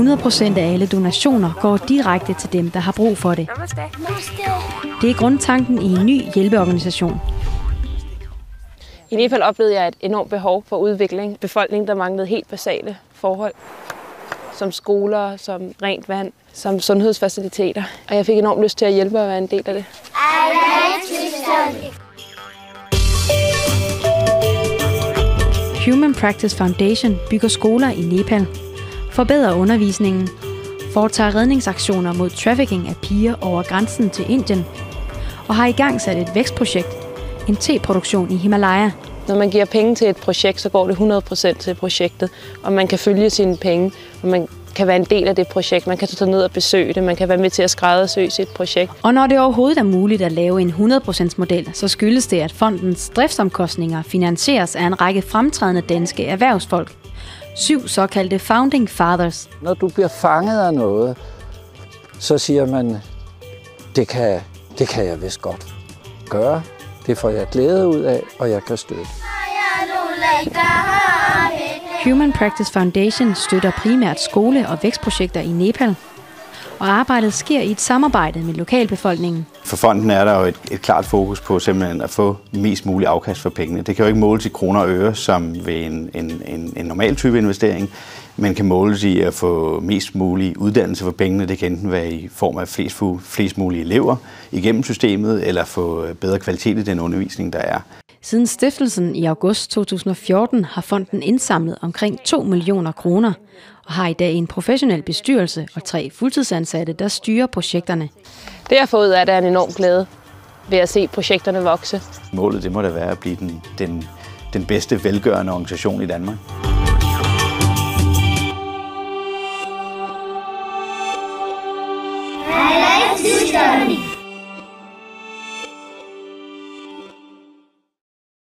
100% af alle donationer går direkte til dem, der har brug for det. Det er grundtanken i en ny hjælpeorganisation. I Nepal oplevede jeg et enormt behov for udvikling. Befolkningen, der manglede helt basale forhold, som skoler, som rent vand, som sundhedsfaciliteter. Og jeg fik enormt lyst til at hjælpe og være en del af det. Human Practice Foundation bygger skoler i Nepal, forbedrer undervisningen, foretager redningsaktioner mod trafficking af piger over grænsen til Indien og har igangsat et vækstprojekt, en teproduktion i Himalaya. Når man giver penge til et projekt, så går det 100% til projektet, og man kan følge sine penge, og man kan være en del af det projekt. Man kan tage ned og besøge det, man kan være med til at skræddersø sit projekt. Og når det overhovedet er muligt at lave en 100% model, så skyldes det, at fondens driftsomkostninger finansieres af en række fremtrædende danske erhvervsfolk. 7 såkaldte founding fathers. Når du bliver fanget af noget, så siger man, det kan jeg vist godt gøre. Det får jeg glæde ud af, og jeg kan støtte. Human Practice Foundation støtter primært skole- og vækstprojekter i Nepal, og arbejdet sker i et samarbejde med lokalbefolkningen. For fonden er der jo et klart fokus på simpelthen at få mest mulig afkast for pengene. Det kan jo ikke måles i kroner og øre som ved en normal type investering, men kan måles i at få mest mulig uddannelse for pengene. Det kan enten være i form af flest mulige elever igennem systemet, eller få bedre kvalitet i den undervisning, der er. Siden stiftelsen i august 2014 har fonden indsamlet omkring 2 millioner kroner og har i dag en professionel bestyrelse og 3 fuldtidsansatte, der styrer projekterne. Det jeg får ud af det er en enorm glæde ved at se projekterne vokse. Målet det må da være at blive den bedste velgørende organisation i Danmark. I like this journey.